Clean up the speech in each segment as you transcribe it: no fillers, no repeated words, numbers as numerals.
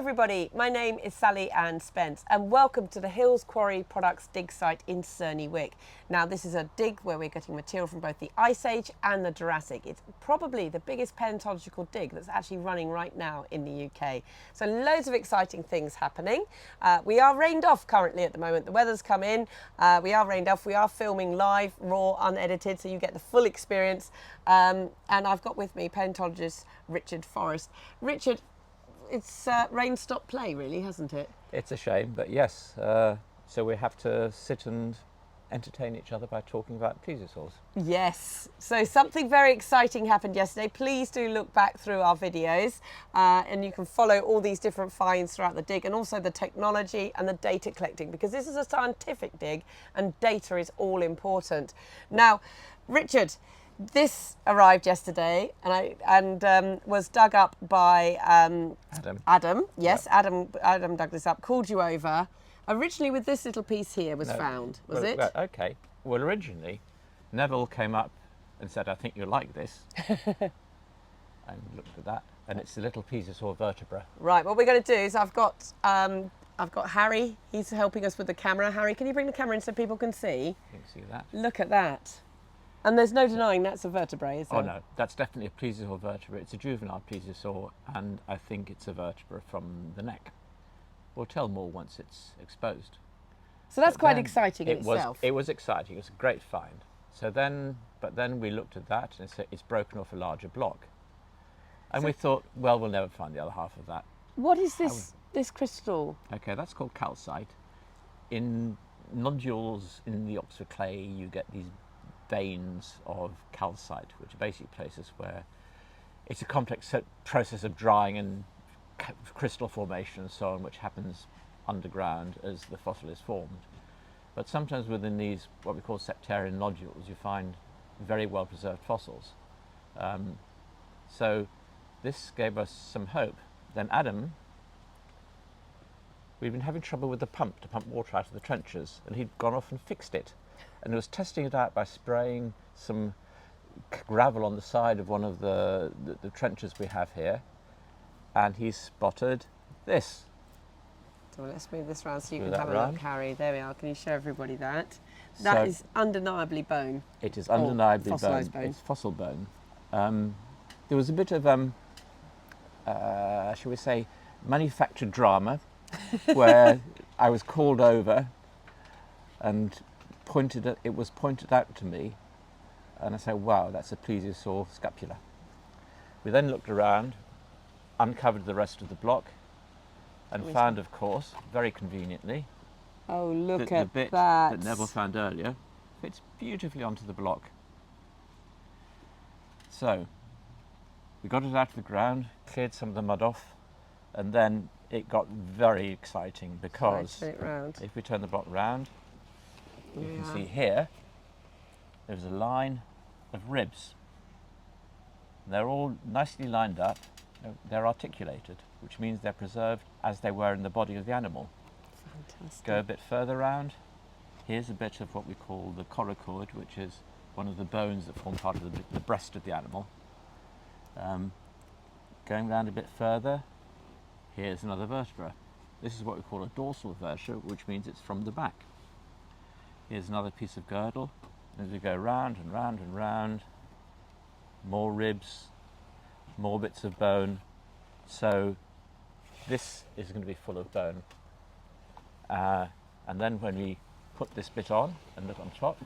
everybody, my name is Sally Ann Spence and welcome to the Hills Quarry Products dig site in Surney Wick. Now this is a dig where we're getting material from both the Ice Age and the Jurassic. It's probably the biggest paleontological dig that's actually running right now in the UK. So loads of exciting things happening. We are rained off currently at the moment. The weather's come in, we are rained off. We are filming live, raw, unedited, so you get the full experience. And I've got with me paleontologist Richard Forrest. Richard, it's rain stop play really, hasn't it? It's a shame, but yes. So we have to sit and entertain each other by talking about plesiosaurs. Yes. So something very exciting happened yesterday. Please do look back through our videos and you can follow all these different finds throughout the dig and also the technology and the data collecting, because this is a scientific dig and data is all important. Now, Richard, this arrived yesterday and was dug up by Adam. Yes, yep. Adam dug this up, called you over. Originally with this little piece here was found, was it? Well, okay. Well, originally, Neville came up and said, I think you'll like this. And looked at that, and it's a little plesiosaur vertebra. Right, what we're going to do is I've got Harry, he's helping us with the camera. Harry, can you bring the camera in so people can see? You can see that. Look at that. And there's no denying that's a vertebrae, is there? Oh no, that's definitely a plesiosaur vertebra. It's a juvenile plesiosaur, and I think it's a vertebra from the neck. We'll tell more once it's exposed. So that's quite exciting in itself. It was exciting. It was a great find. But then we looked at that, and it's broken off a larger block, and we thought, well, we'll never find the other half of that. What is this crystal? Okay, that's called calcite. In nodules in the Oxford clay, you get these veins of calcite, which are basically places where it's a complex process of drying and crystal formation and so on, which happens underground as the fossil is formed. But sometimes within these, what we call septarian nodules, you find very well preserved fossils. So this gave us some hope. Then Adam, we'd been having trouble with the pump to pump water out of the trenches, and he'd gone off and fixed it. And he was testing it out by spraying some gravel on the side of one of the trenches we have here, and he spotted this. So let's move this around so you can have a look, Harry. There we are. Can you show everybody that? That So is undeniably bone. It is undeniably fossilised bone. bone. It's fossil bone. There was a bit of, shall we say, manufactured drama where I was called over and it was pointed out to me, and I said, wow, that's a plesiosaur scapula. We then looked around, uncovered the rest of the block, and found, of course, very conveniently, oh, look the at bit that Neville found earlier fits beautifully onto the block. So we got it out of the ground, cleared some of the mud off, and then it got very exciting because if we turn the block round, you can see here, there's a line of ribs. They're all nicely lined up. They're articulated, which means they're preserved as they were in the body of the animal. Fantastic. Go a bit further round. Here's a bit of what we call the coracoid, which is one of the bones that form part of the breast of the animal. Going round a bit further, here's another vertebra. This is what we call a dorsal vertebra, which means it's from the back. Here's another piece of girdle. As we go round and round and round, more ribs, more bits of bone. So this is going to be full of bone. And then when we put this bit on and look on top,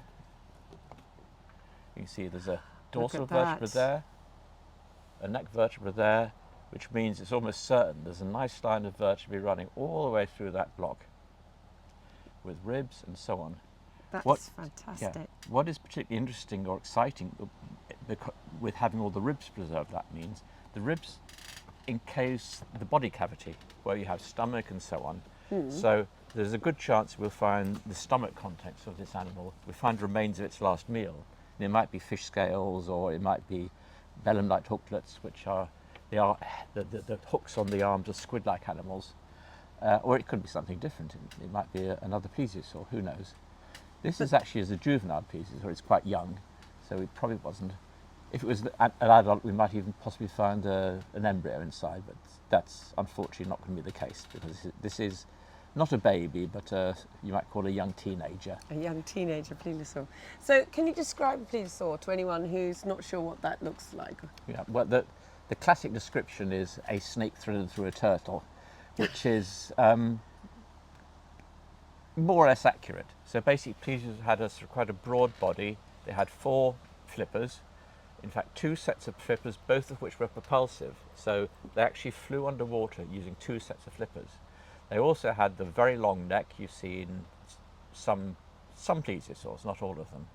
you can see there's a dorsal vertebra there, a neck vertebra there, which means it's almost certain there's a nice line of vertebrae running all the way through that block with ribs and so on. That's fantastic. Yeah, what is particularly interesting or exciting with having all the ribs preserved, that means the ribs encase the body cavity where you have stomach and so on. So there's a good chance we'll find the stomach contents of this animal. We find remains of its last meal. And it might be fish scales, or it might be belemnite hooklets, which are the hooks on the arms of squid-like animals. Or it could be something different. It might be another plesiosaur, who knows. This is actually as a juvenile plesiosaur, it's quite young, so it probably wasn't if it was an adult, we might even possibly find an embryo inside, but that's unfortunately not going to be the case, because this is not a baby, but you might call a young teenager. A young teenager plesiosaur. So can you describe a plesiosaur to anyone who's not sure what that looks like? Yeah, well, the classic description is a snake threaded through a turtle, which is more or less accurate. So basically, plesiosaurs had quite a broad body. They had 4 flippers. In fact, 2 sets of flippers, both of which were propulsive. So they actually flew underwater using 2 sets of flippers. They also had the very long neck you see in some plesiosaurs, not all of them,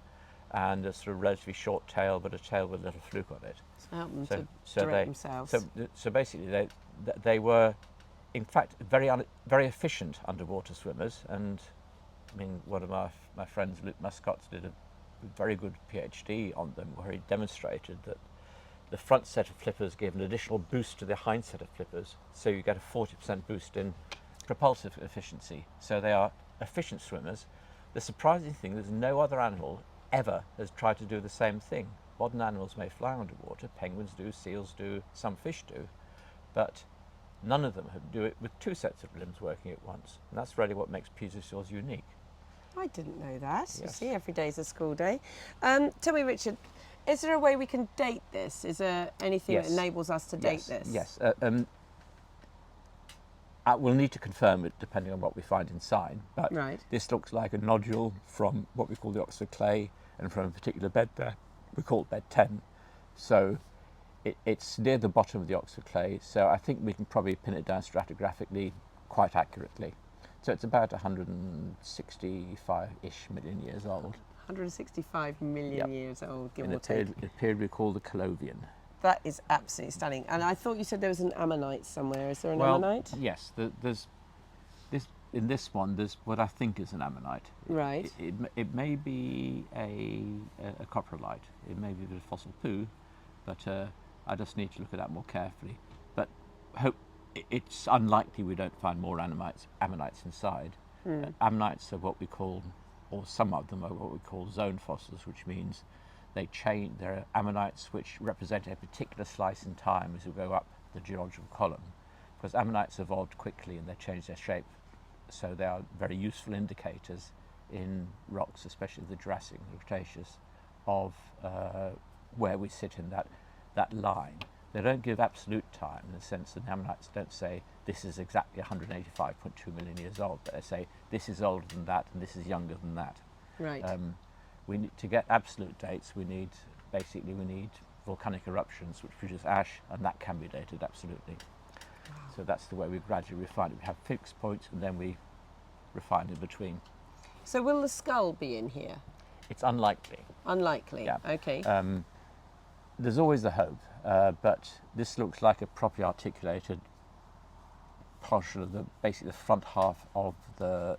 and a sort of relatively short tail, but a tail with a little fluke on it. So help them to direct themselves. So basically, they were, in fact, very efficient underwater swimmers. And I mean, one of my friends, Luke Muscott, did a very good PhD on them, where he demonstrated that the front set of flippers gave an additional boost to the hind set of flippers, so you get a 40% boost in propulsive efficiency. So they are efficient swimmers. The surprising thing is no other animal ever has tried to do the same thing. Modern animals may fly underwater, penguins do, seals do, some fish do, but none of them do it with 2 sets of limbs working at once. And that's really what makes plesiosaurs unique. I didn't know that. Yes. You see, every day's a school day. Tell me, Richard, is there a way we can date this? Is there anything that enables us to date this? Yes. We'll need to confirm it depending on what we find inside, but this looks like a nodule from what we call the Oxford clay, and from a particular bed there. We call it bed 10. So it's near the bottom of the Oxford clay, so I think we can probably pin it down stratigraphically quite accurately. So it's about 165-ish million years old. 165 million years old, give or take. In a period we call the Calovian. That is absolutely stunning. And I thought you said there was an ammonite somewhere. Is there an ammonite? Yes. There's this, in this one, there's what I think is an ammonite. Right. It may be a coprolite. It may be a bit of fossil poo, but I just need to look at that more carefully. But it's unlikely we don't find more ammonites inside. Ammonites are what we call, or some of them are what we call zone fossils, which means there are ammonites which represent a particular slice in time as we go up the geological column, because ammonites evolved quickly and they change their shape. So they are very useful indicators in rocks, especially the Jurassic and the Cretaceous, of where we sit in that line. They don't give absolute time, in the sense that ammonites don't say this is exactly 185.2 million years old, but they say this is older than that and this is younger than that. Right. We need to get absolute dates. We need volcanic eruptions which produce ash, and that can be dated absolutely. Wow. So that's the way we gradually refine it. We have fixed points and then we refine in between. So will the skull be in here? It's unlikely. Unlikely. Yeah. Okay. There's always the hope, but this looks like a properly articulated portion of basically the front half of the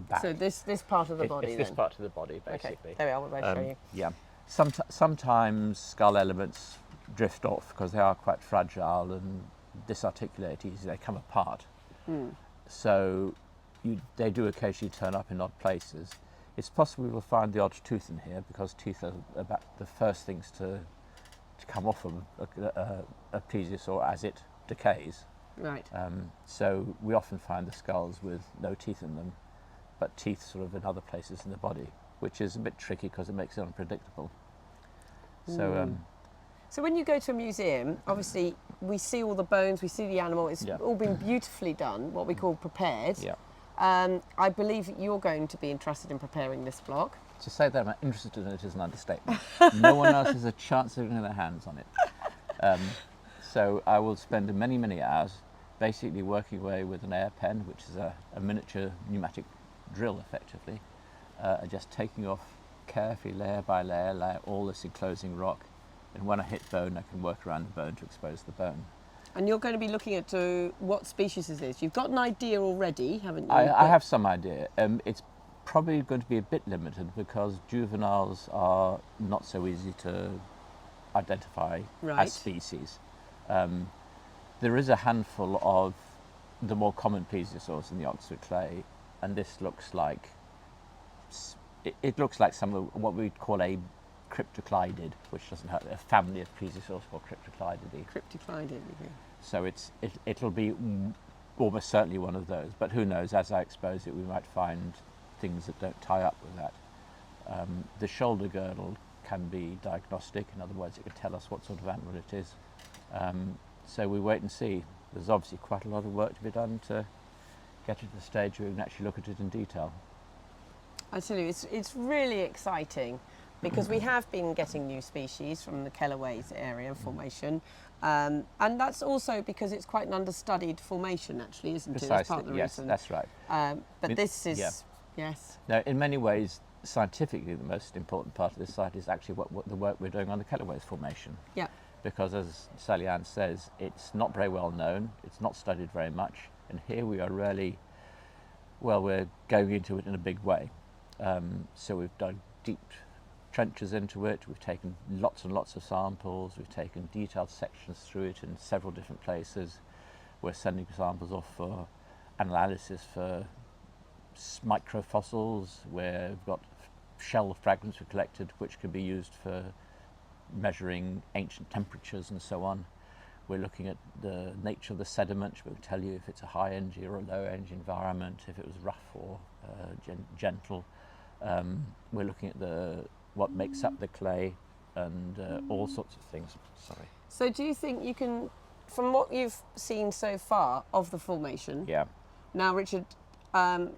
back. So this part of the body. It's then? this part of the body, basically. Okay. There we are. We'll show you. Yeah. Sometimes skull elements drift off because they are quite fragile and disarticulate easily. They come apart. So they do occasionally turn up in odd places. It's possible we'll find the odd tooth in here, because teeth are about the first things to come off of a plesiosaur as it decays. Right. So we often find the skulls with no teeth in them, but teeth sort of in other places in the body, which is a bit tricky because it makes it unpredictable. So when you go to a museum, obviously we see all the bones, we see the animal, it's all been beautifully done, what we call prepared. Yeah. I believe you're going to be interested in preparing this block. To say that I'm interested in it is an understatement. No one else has a chance of getting their hands on it. So I will spend many, many hours basically working away with an air pen, which is a miniature pneumatic drill effectively, just taking off carefully layer by layer all this enclosing rock, and when I hit bone I can work around the bone to expose the bone. And you're going to be looking at what species is this? You've got an idea already, haven't you? I have some idea. It's probably going to be a bit limited because juveniles are not so easy to identify as species. There is a handful of the more common plesiosaurs in the Oxford clay, and this looks like it looks like some of what we'd call a cryptoclidid, which doesn't have a family of plesiosaurs called Cryptoclididae. Cryptoclidid, okay. So it'll be almost certainly one of those. But who knows? As I expose it, we might find things that don't tie up with that. The shoulder girdle can be diagnostic. In other words, it can tell us what sort of animal it is. So we wait and see. There's obviously quite a lot of work to be done to get it to the stage where we can actually look at it in detail. I tell you, it's really exciting because we have been getting new species from the Kellaways area formation, and that's also because it's quite an understudied formation, actually, isn't it? That's part of the yes, reason. that's right. But this is, yes. Now, in many ways, scientifically, the most important part of this site is actually what the work we're doing on the Kellaways formation. Yeah. Because, as Sally Ann says, it's not very well known, it's not studied very much, and here we are really, well, we're going into it in a big way. So we've dug deep trenches into it, we've taken lots and lots of samples, we've taken detailed sections through it in several different places. We're sending samples off for analysis for microfossils, where we've got shell fragments we collected which can be used for measuring ancient temperatures and so on. We're looking at the nature of the sediment, which will tell you if it's a high energy or a low energy environment, if it was rough or gentle. We're looking at what makes up the clay and all sorts of things. Sorry. So do you think you can, from what you've seen so far of the formation? Yeah. Now, Richard, I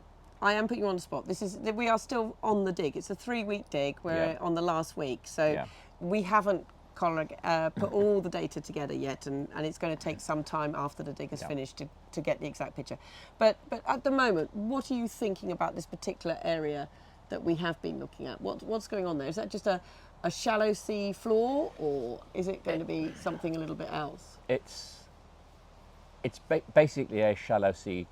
am putting you on the spot. We are still on the dig. It's a 3-week dig. We're on the last week, so we haven't put all the data together yet, and it's going to take some time after the dig is finished to get the exact picture. But at the moment, what are you thinking about this particular area that we have been looking at? What's going on there? Is that just a shallow sea floor, or is it going to be something a little bit else? It's basically a shallow sea,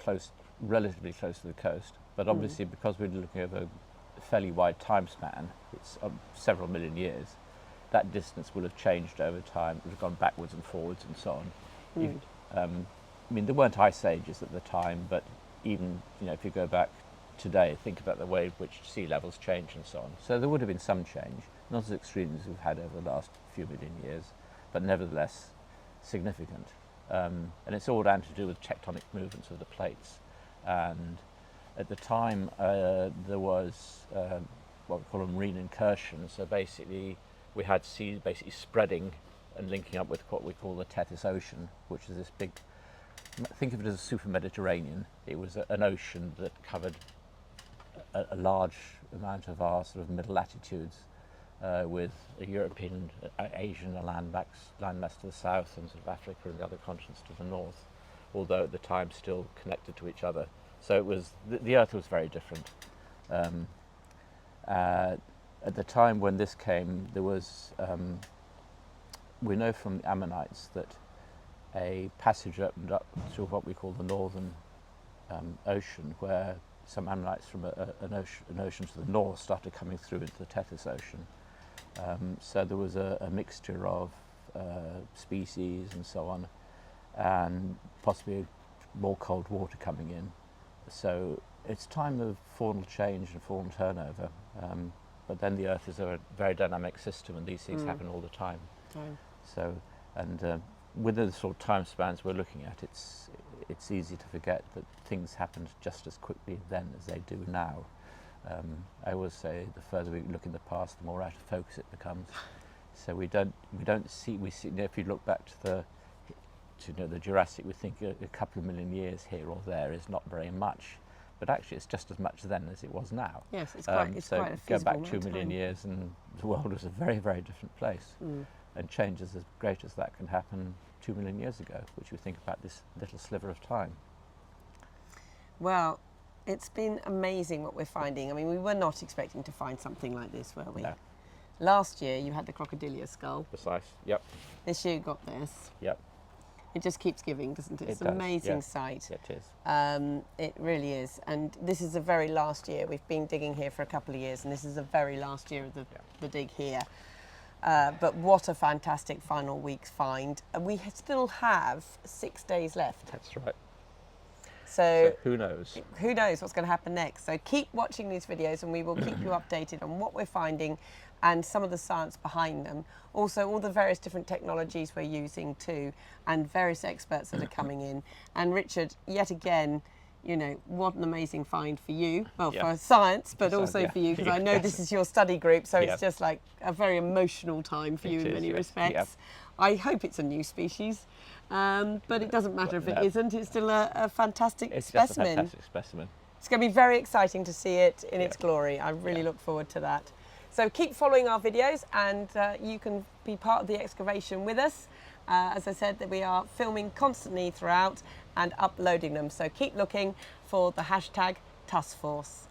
relatively close to the coast, but obviously because we're looking over a fairly wide time span, it's several million years, that distance will have changed over time. It has gone backwards and forwards and so on. I mean, there weren't ice ages at the time, but even if you go back today, think about the way in which sea levels change and so on. So there would have been some change, not as extreme as we've had over the last few million years, but nevertheless significant. And it's all down to do with tectonic movements of the plates. And at the time, there was what we call a marine incursion. So basically, we had sea basically spreading and linking up with what we call the Tethys Ocean, which is this big, think of it as a super Mediterranean. It was an ocean that covered a large amount of our sort of middle latitudes, with a European, Asian landmass to the south, and sort of Africa and the other continents to the north, although at the time still connected to each other. So it was the Earth was very different. At the time when this came, there was, we know from the Ammonites that a passage opened up through what we call the Northern Ocean, where some Ammonites from an ocean to the north started coming through into the Tethys Ocean. So there was a mixture of species and so on, and possibly more cold water coming in. So it's time of faunal change and faunal turnover. But then the Earth is a very dynamic system, and these things happen all the time. So, and within the sort of time spans we're looking at, it's easy to forget that things happened just as quickly then as they do now. I always say the further we look in the past, the more out of focus it becomes. So we don't see if you look back to the Jurassic, we think a couple of million years here or there is not very much. But actually, it's just as much then as it was now. Yes, it's quite a so feasible go back amount 2 of million time. years, and the world was a very, very different place. And changes as great as that can happen 2 million years ago, which we think about this little sliver of time. Well, it's been amazing what we're finding. I mean, we were not expecting to find something like this, were we? No. Last year, you had the crocodilia skull. Precise. Yep. This year, you got this. Yep. It just keeps giving, doesn't it? It's It an does, amazing yeah. sight. It is. It really is. And this is the very last year. We've been digging here for a couple of years, and this is the very last year of the dig here. But what a fantastic final week's find. And we still have 6 days left. That's right. So who knows? Who knows what's going to happen next? So keep watching these videos, and we will keep you updated on what we're finding and some of the science behind them. Also, all the various different technologies we're using too, and various experts that are coming in. And Richard, yet again, you know, what an amazing find for you, well, for science, but also for you, because I know this is your study group, so it's just like a very emotional time for you in many respects. I hope it's a new species, but it doesn't matter if it isn't, it's still a fantastic specimen. Just a fantastic specimen. It's going to be very exciting to see it in its glory. I really look forward to that. So keep following our videos, and you can be part of the excavation with us. As I said, that we are filming constantly throughout and uploading them. So keep looking for the hashtag TussForce.